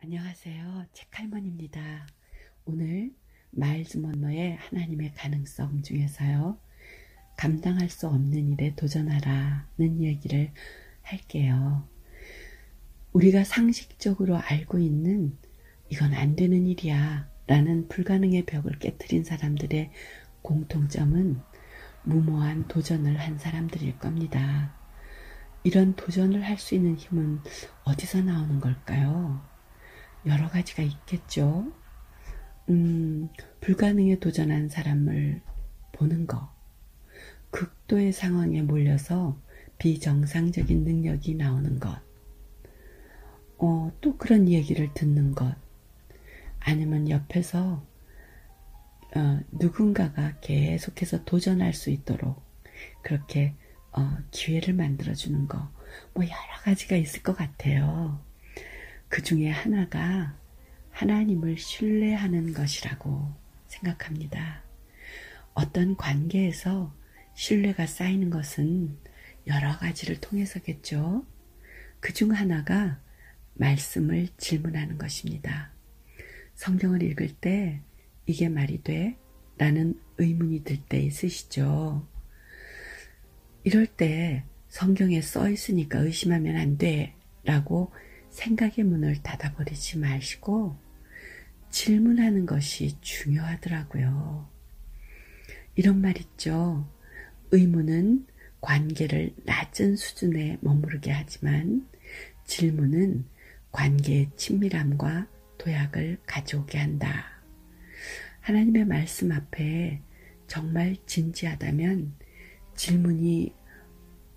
안녕하세요. 책할머니입니다. 오늘 마일즈 먼로의 하나님의 가능성 중에서요. 감당할 수 없는 일에 도전하라는 얘기를 할게요. 우리가 상식적으로 알고 있는 이건 안 되는 일이야 라는 불가능의 벽을 깨트린 사람들의 공통점은 무모한 도전을 한 사람들일 겁니다. 이런 도전을 할 수 있는 힘은 어디서 나오는 걸까요? 여러 가지가 있겠죠. 불가능에 도전한 사람을 보는 거, 극도의 상황에 몰려서 비정상적인 능력이 나오는 것, 또 그런 얘기를 듣는 것, 아니면 옆에서 누군가가 계속해서 도전할 수 있도록 그렇게 기회를 만들어주는 거, 뭐 여러 가지가 있을 것 같아요. 그 중에 하나가 하나님을 신뢰하는 것이라고 생각합니다. 어떤 관계에서 신뢰가 쌓이는 것은 여러 가지를 통해서겠죠. 그 중 하나가 말씀을 질문하는 것입니다. 성경을 읽을 때 이게 말이 돼? 라는 의문이 들 때 있으시죠. 이럴 때 성경에 써 있으니까 의심하면 안 돼 라고 생각의 문을 닫아버리지 마시고 질문하는 것이 중요하더라고요. 이런 말 있죠. 의문은 관계를 낮은 수준에 머무르게 하지만 질문은 관계의 친밀함과 도약을 가져오게 한다. 하나님의 말씀 앞에 정말 진지하다면 질문이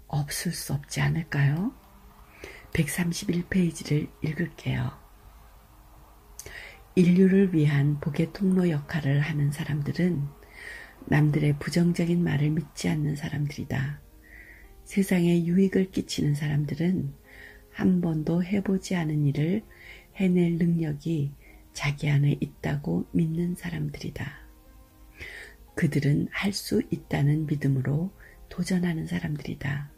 없을 수 없지 않을까요? 131페이지를 읽을게요. 인류를 위한 복의 통로 역할을 하는 사람들은 남들의 부정적인 말을 믿지 않는 사람들이다. 세상에 유익을 끼치는 사람들은 한 번도 해보지 않은 일을 해낼 능력이 자기 안에 있다고 믿는 사람들이다. 그들은 할 수 있다는 믿음으로 도전하는 사람들이다.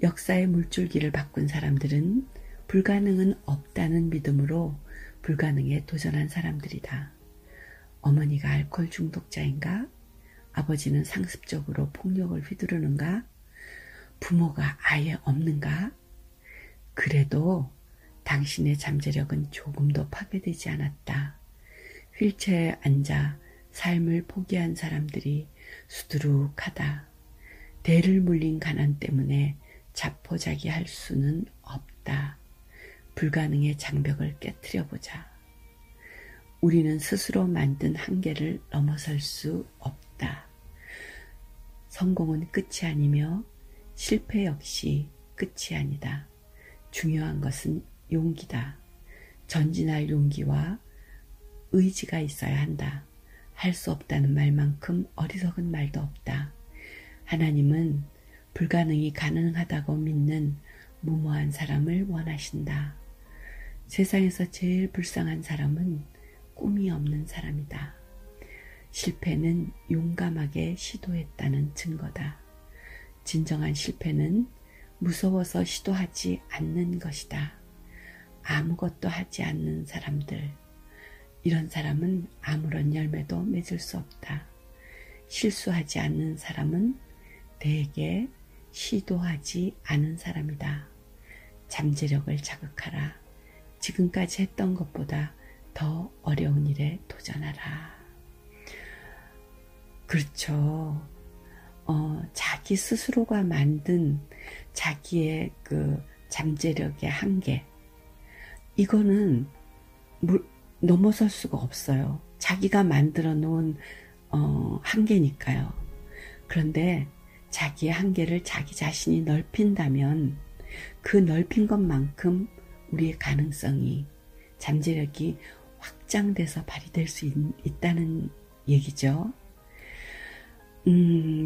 역사의 물줄기를 바꾼 사람들은 불가능은 없다는 믿음으로 불가능에 도전한 사람들이다. 어머니가 알코올 중독자인가? 아버지는 상습적으로 폭력을 휘두르는가? 부모가 아예 없는가? 그래도 당신의 잠재력은 조금도 파괴되지 않았다. 휠체어에 앉아 삶을 포기한 사람들이 수두룩하다. 대를 물린 가난 때문에 자포자기할 수는 없다. 불가능의 장벽을 깨트려보자. 우리는 스스로 만든 한계를 넘어설 수 없다. 성공은 끝이 아니며 실패 역시 끝이 아니다. 중요한 것은 용기다. 전진할 용기와 의지가 있어야 한다. 할 수 없다는 말만큼 어리석은 말도 없다. 하나님은 불가능이 가능하다고 믿는 무모한 사람을 원하신다. 세상에서 제일 불쌍한 사람은 꿈이 없는 사람이다. 실패는 용감하게 시도했다는 증거다. 진정한 실패는 무서워서 시도하지 않는 것이다. 아무것도 하지 않는 사람들, 이런 사람은 아무런 열매도 맺을 수 없다. 실수하지 않는 사람은 대개 시도하지 않은 사람이다. 잠재력을 자극하라. 지금까지 했던 것보다 더 어려운 일에 도전하라. 그렇죠. 자기 스스로가 만든 자기의 그 잠재력의 한계, 이거는 넘어설 수가 없어요. 자기가 만들어 놓은 한계니까요. 그런데 자기의 한계를 자기 자신이 넓힌다면 그 넓힌 것만큼 우리의 가능성이, 잠재력이 확장돼서 발휘될 수 있다는 얘기죠.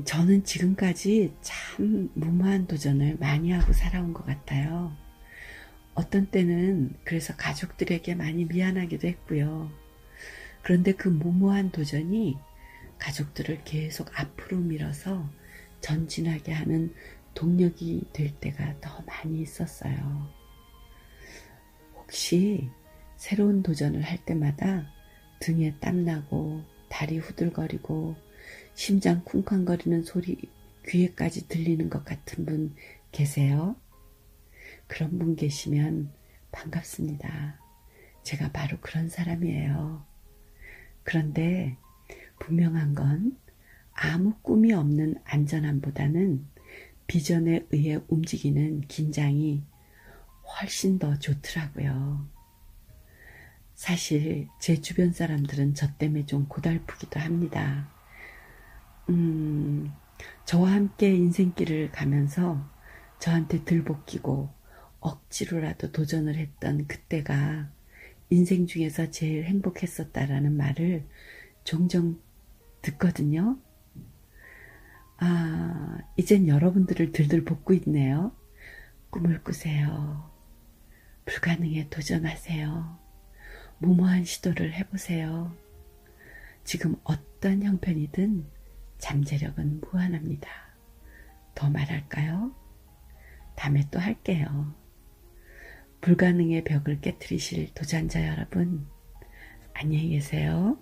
저는 지금까지 참 무모한 도전을 많이 하고 살아온 것 같아요. 어떤 때는 그래서 가족들에게 많이 미안하기도 했고요. 그런데 그 무모한 도전이 가족들을 계속 앞으로 밀어서 전진하게 하는 동력이 될 때가 더 많이 있었어요. 혹시 새로운 도전을 할 때마다 등에 땀나고 다리 후들거리고 심장 쿵쾅거리는 소리 귀에까지 들리는 것 같은 분 계세요? 그런 분 계시면 반갑습니다. 제가 바로 그런 사람이에요. 그런데 분명한 건 아무 꿈이 없는 안전함보다는 비전에 의해 움직이는 긴장이 훨씬 더 좋더라고요. 사실 제 주변 사람들은 저 때문에 좀 고달프기도 합니다. 저와 함께 인생길을 가면서 저한테 들볶이고 억지로라도 도전을 했던 그때가 인생 중에서 제일 행복했었다라는 말을 종종 듣거든요. 이젠 여러분들을 들들 볶고 있네요. 꿈을 꾸세요. 불가능에 도전하세요. 무모한 시도를 해보세요. 지금 어떤 형편이든 잠재력은 무한합니다. 더 말할까요? 다음에 또 할게요. 불가능의 벽을 깨트리실 도전자 여러분, 안녕히 계세요.